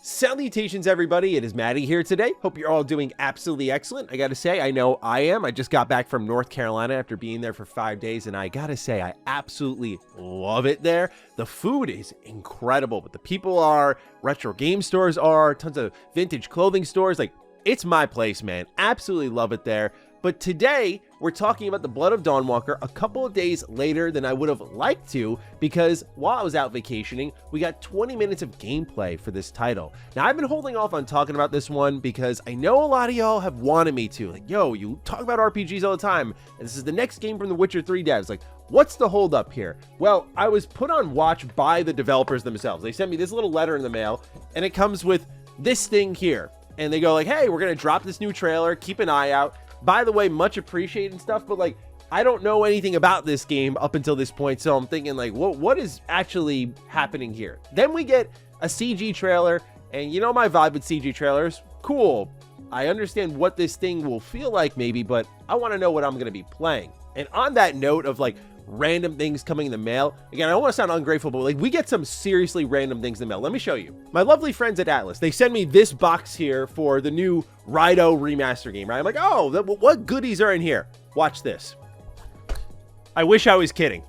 Salutations, everybody. It is Matty here today. Hope you're all doing absolutely excellent. I gotta say, I know I am. I just got back from North Carolina after being there for 5 days, and I gotta say, I absolutely love it there. The food is incredible, but the people are, retro game stores are, tons of vintage clothing stores. Like, it's my place, man. Absolutely love it there. But today, we're talking about the Blood of Dawnwalker a couple of days later than I would have liked to, because while I was out vacationing, we got 20 minutes of gameplay for this title. Now, I've been holding off on talking about this one because I know a lot of y'all have wanted me to. Like, yo, you talk about RPGs all the time, and this is the next game from the Witcher 3 devs. Like, what's the holdup here? Well, I was put on watch by the developers themselves. They sent me this little letter in the mail, and it comes with this thing here. And they go like, hey, we're going to drop this new trailer. Keep an eye out. By the way, much appreciated and stuff, but like, I don't know anything about this game up until this point, so I'm thinking like, what is actually happening here? Then we get a CG trailer, and you know my vibe with CG trailers. Cool. I understand what this thing will feel like maybe, but I want to know what I'm going to be playing. And on that note of like random things coming in the mail, again, I don't want to sound ungrateful, but like we get some seriously random things in the mail. Let me show you. My lovely friends at Atlas, they send me this box here for the new Rido remaster game, right? I'm like, oh, what goodies are in here? Watch this. I wish I was kidding.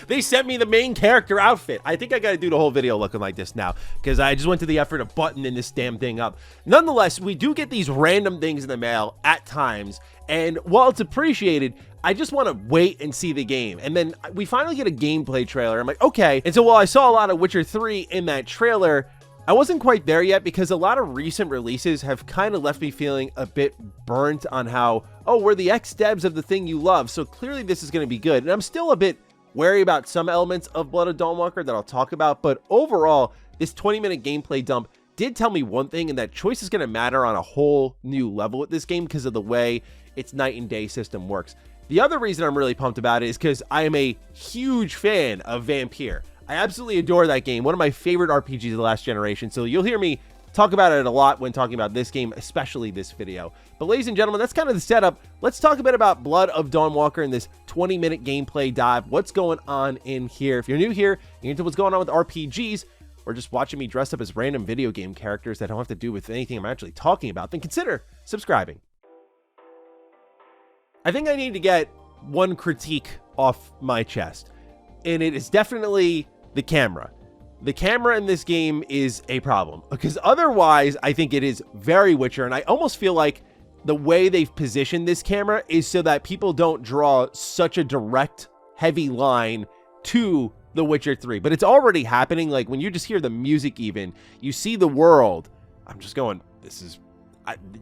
They sent me the main character outfit. I think I got to do the whole video looking like this now, because I just went to the effort of buttoning this damn thing up. Nonetheless, we do get these random things in the mail at times, and while it's appreciated, I just want to wait and see the game. And then we finally get a gameplay trailer. I'm like, okay. And so while I saw a lot of Witcher 3 in that trailer, I wasn't quite there yet because a lot of recent releases have kind of left me feeling a bit burnt on how, oh, we're the ex-devs of the thing you love, so clearly this is going to be good. And I'm still a bit wary about some elements of Blood of Dawnwalker that I'll talk about, but overall, this 20-minute gameplay dump did tell me one thing, and that choice is going to matter on a whole new level with this game because of the way its night and day system works. The other reason I'm really pumped about it is because I am a huge fan of Vampire. I absolutely adore that game, one of my favorite RPGs of the last generation, so you'll hear me talk about it a lot when talking about this game, especially this video. But ladies and gentlemen, that's kind of the setup. Let's talk a bit about Blood of Dawnwalker in this 20-minute gameplay dive. What's going on in here? If you're new here, you're into what's going on with RPGs, or just watching me dress up as random video game characters that don't have to do with anything I'm actually talking about, then consider subscribing. I think I need to get one critique off my chest, and it is definitely the camera. The camera in this game is a problem, because otherwise I think it is very Witcher, and I almost feel like the way they've positioned this camera is so that people don't draw such a direct, heavy line to The Witcher 3. But it's already happening. Like, when you just hear the music even, you see the world, I'm just going, this is,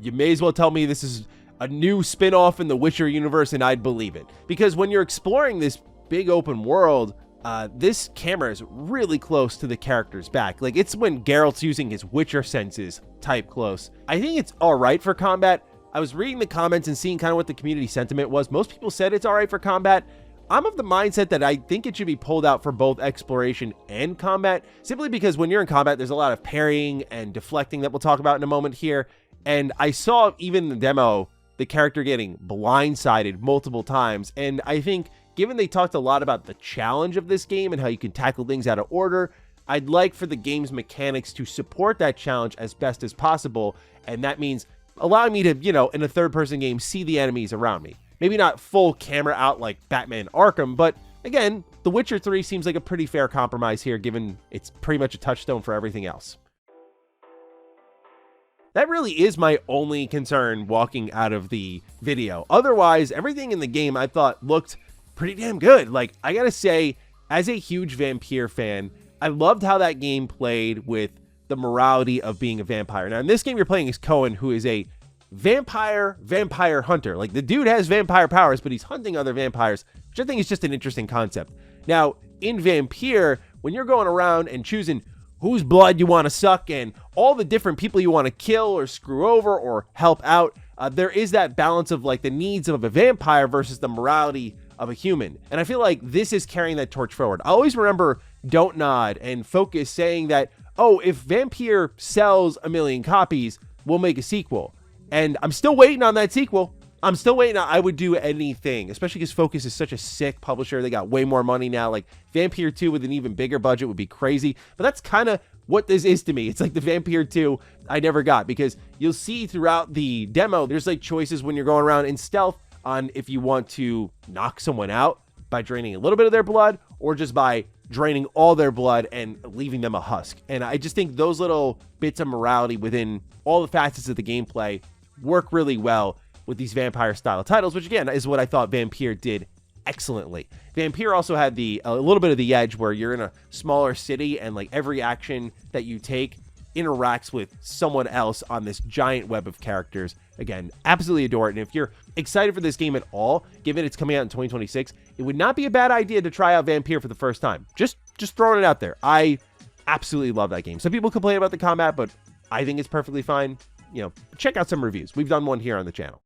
you may as well tell me this is a new spin-off in the Witcher universe, and I'd believe it. Because when you're exploring this big open world, this camera is really close to the character's back. Like, it's when Geralt's using his Witcher senses type close. I think it's all right for combat. I was reading the comments and seeing kind of what the community sentiment was. Most people said it's all right for combat. I'm of the mindset that I think it should be pulled out for both exploration and combat, simply because when you're in combat, there's a lot of parrying and deflecting that we'll talk about in a moment here. And I saw even in the demo, the character getting blindsided multiple times. And I think given they talked a lot about the challenge of this game and how you can tackle things out of order, I'd like for the game's mechanics to support that challenge as best as possible. And that means allowing me to, you know, in a third-person game, see the enemies around me. Maybe not full camera out like Batman Arkham, but again, The Witcher 3 seems like a pretty fair compromise here, given it's pretty much a touchstone for everything else. That really is my only concern walking out of the video. Otherwise, everything in the game I thought looked pretty damn good. Like, I gotta say, as a huge Vampire fan, I loved how that game played with the morality of being a vampire. Now, in this game, you're playing as Cohen, who is a vampire hunter. Like, the dude has vampire powers, but he's hunting other vampires, which I think is just an interesting concept. Now, in Vampire, when you're going around and choosing whose blood you want to suck and all the different people you want to kill or screw over or help out, there is that balance of like the needs of a vampire versus the morality of a human. And I feel like this is carrying that torch forward. I always remember Don't Nod and Focus saying that, oh, if Vampire sells 1 million copies, we'll make a sequel. And I'm still waiting on that sequel. I'm still waiting. I would do anything, especially because Focus is such a sick publisher. They got way more money now. Like Vampire 2 with an even bigger budget would be crazy. But that's kind of what this is to me. It's like the Vampire 2 I never got, because you'll see throughout the demo, there's like choices when you're going around in stealth on if you want to knock someone out by draining a little bit of their blood, or just by draining all their blood and leaving them a husk. And I just think those little bits of morality within all the facets of the gameplay work really well with these vampire style titles, which again is what I thought Vampire did excellently. Vampire also had a little bit of the edge where you're in a smaller city and like every action that you take interacts with someone else on this giant web of characters. Again, absolutely adore it. And if you're excited for this game at all, given it's coming out in 2026, it would not be a bad idea to try out Vampire for the first time. Just throwing it out there. I absolutely love that game. Some people complain about the combat, but I think it's perfectly fine. You know, check out some reviews. We've done one here on the channel.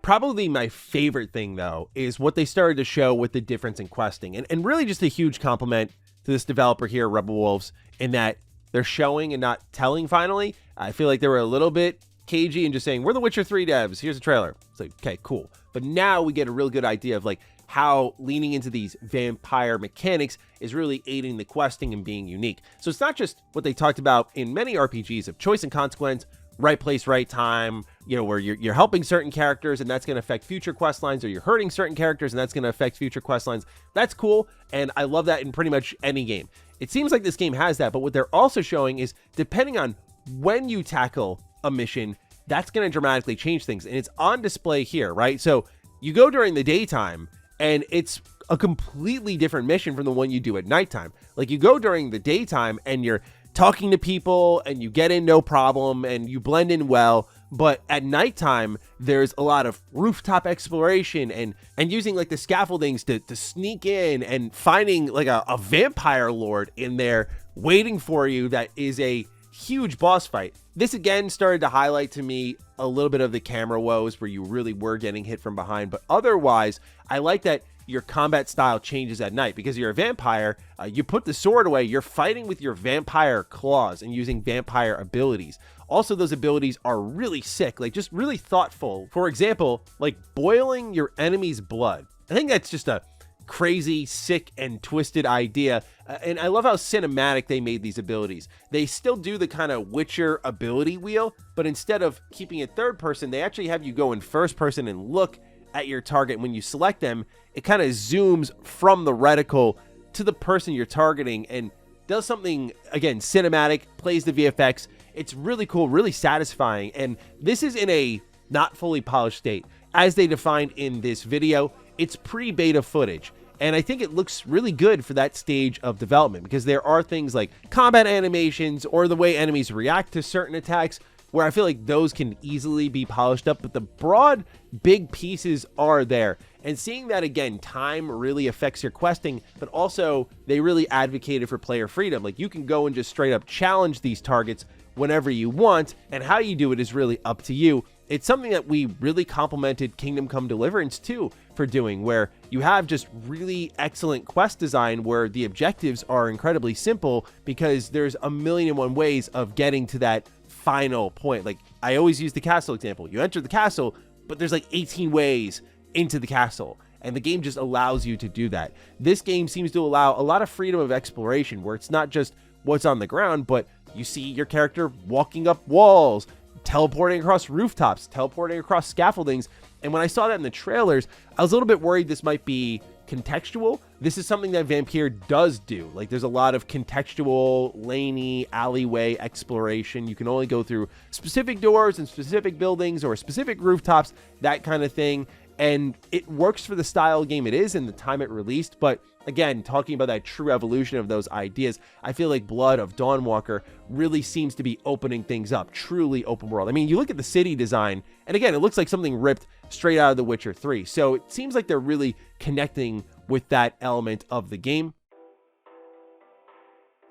Probably my favorite thing, though, is what they started to show with the difference in questing. And really just a huge compliment to this developer here, Rebel Wolves, in that they're showing and not telling finally. I feel like they were a little bit cagey and just saying, we're the Witcher 3 devs, here's a trailer. It's like, okay, cool. But now we get a real good idea of like how leaning into these vampire mechanics is really aiding the questing and being unique. So it's not just what they talked about in many RPGs of choice and consequence, right place, right time, you know, where you're helping certain characters and that's going to affect future quest lines, or you're hurting certain characters and that's going to affect future quest lines. That's cool, and I love that in pretty much any game. It seems like this game has that, but what they're also showing is depending on when you tackle a mission, that's going to dramatically change things, and it's on display here, right? So you go during the daytime and it's a completely different mission from the one you do at nighttime. Like you go during the daytime and you're talking to people and you get in no problem and you blend in well, but at nighttime there's a lot of rooftop exploration and using like the scaffoldings to sneak in and finding like a vampire lord in there waiting for you that is a huge boss fight. This again started to highlight to me a little bit of the camera woes where you really were getting hit from behind, but otherwise I like that your combat style changes at night because you're a vampire. You put the sword away, you're fighting with your vampire claws and using vampire abilities. Also, those abilities are really sick, like just really thoughtful. For example, like boiling your enemy's blood. I think that's just a crazy, sick, and twisted idea. And I love how cinematic they made these abilities. They still do the kind of Witcher ability wheel, but instead of keeping it third person, they actually have you go in first person and look at your target. When you select them, it kind of zooms from the reticle to the person you're targeting and does something, again, cinematic, plays the VFX. It's really cool, really satisfying. And this is in a not fully polished state. As they defined in this video, it's pre-beta footage. And I think it looks really good for that stage of development because there are things like combat animations or the way enemies react to certain attacks where I feel like those can easily be polished up, but the broad, big pieces are there. And seeing that, again, time really affects your questing, but also they really advocated for player freedom. Like you can go and just straight up challenge these targets whenever you want, and how you do it is really up to you. It's something that we really complimented Kingdom Come Deliverance 2 for doing, where you have just really excellent quest design where the objectives are incredibly simple because there's a million and one ways of getting to that final point. Like I always use the castle example. You enter the castle, but there's like 18 ways into the castle, and the game just allows you to do that. This game seems to allow a lot of freedom of exploration where it's not just what's on the ground, but you see your character walking up walls, teleporting across rooftops, teleporting across scaffoldings. And when I saw that in the trailers, I was a little bit worried this might be contextual. This is something that Vampire does do. Like there's a lot of contextual, laney, alleyway exploration. You can only go through specific doors and specific buildings or specific rooftops, that kind of thing. And it works for the style game it is and the time it released. But again, talking about that true evolution of those ideas, I feel like Blood of Dawnwalker really seems to be opening things up, truly open world. I mean, you look at the city design, and again, it looks like something ripped straight out of The Witcher 3. So it seems like they're really connecting with that element of the game.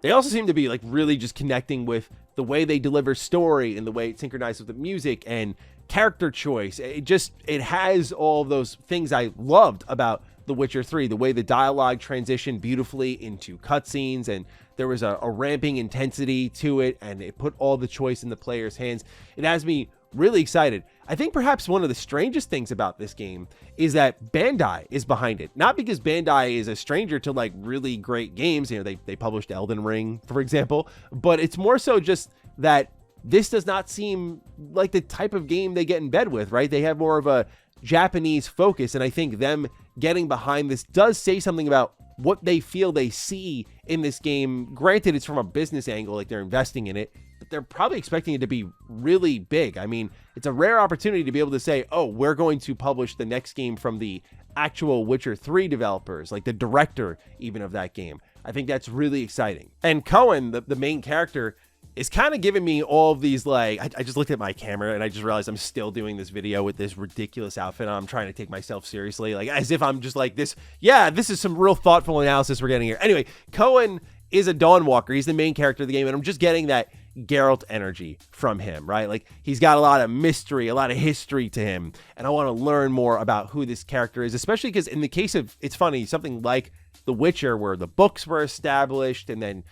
They also seem to be like really just connecting with the way they deliver story and the way it synchronizes with the music and character choice. It has all of those things I loved about The Witcher 3, the way the dialogue transitioned beautifully into cutscenes, and there was a ramping intensity to it, and it put all the choice in the player's hands. It has me really excited. I think perhaps one of the strangest things about this game is that Bandai is behind it. Not because Bandai is a stranger to like really great games. You know, they published Elden Ring, for example, but it's more so just that this does not seem like the type of game they get in bed with, right? They have more of a Japanese focus, and I think them getting behind this does say something about what they feel they see in this game. Granted, it's from a business angle, like they're investing in it, but they're probably expecting it to be really big. I mean, it's a rare opportunity to be able to say, oh, we're going to publish the next game from the actual Witcher 3 developers, like the director even of that game. I think that's really exciting. And Cohen, the main character, is kind of giving me all of these, like, I just looked at my camera and I just realized I'm still doing this video with this ridiculous outfit on. I'm trying to take myself seriously, like as if I'm just like this. Yeah, this is some real thoughtful analysis we're getting here. Anyway, Cohen is a Dawnwalker. He's the main character of the game, and I'm just getting that Geralt energy from him, right? Like he's got a lot of mystery, a lot of history to him, and I want to learn more about who this character is, especially because in the case of, it's funny, something like The Witcher, where the books were established and then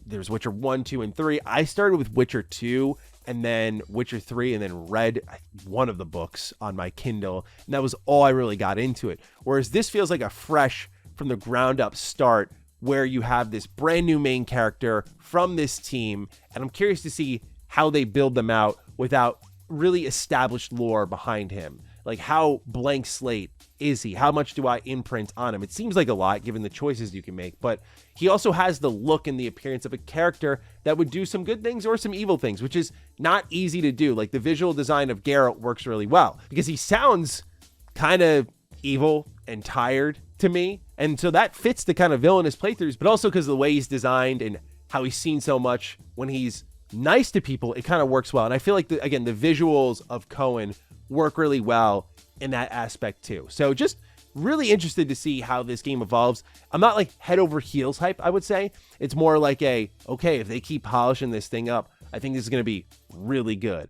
there's Witcher 1, 2, and 3. I started with Witcher 2 and then Witcher 3 and then read one of the books on my Kindle, and that was all I really got into it. Whereas this feels like a fresh from the ground up start where you have this brand new main character from this team, and I'm curious to see how they build them out without really established lore behind him. Like, how blank slate is he? How much do I imprint on him? It seems like a lot given the choices you can make, but he also has the look and the appearance of a character that would do some good things or some evil things, which is not easy to do. Like, the visual design of Geralt works really well because he sounds kind of evil and tired to me, and so that fits the kind of villainous playthroughs, but also because of the way he's designed and how he's seen so much when he's nice to people, it kind of works well. And I feel like, again, the visuals of Cohen work really well in that aspect too. So just really interested to see how this game evolves. I'm not like head over heels hype, I would say. It's more like okay, if they keep polishing this thing up, I think this is going to be really good.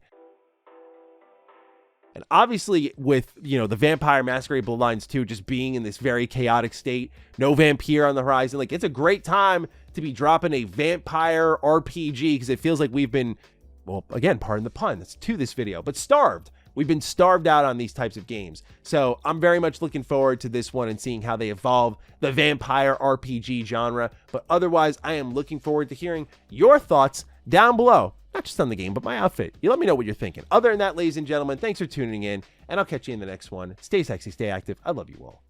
And obviously with, you know, the Vampire Masquerade Bloodlines 2 just being in this very chaotic state, no vampire on the horizon, like it's a great time to be dropping a vampire RPG because it feels like we've been, well, again, pardon the pun, that's to this video, but starved. We've been starved out on these types of games. So I'm very much looking forward to this one and seeing how they evolve the vampire RPG genre. But otherwise, I am looking forward to hearing your thoughts down below. Not just on the game, but my outfit. You let me know what you're thinking. Other than that, ladies and gentlemen, thanks for tuning in, and I'll catch you in the next one. Stay sexy, stay active. I love you all.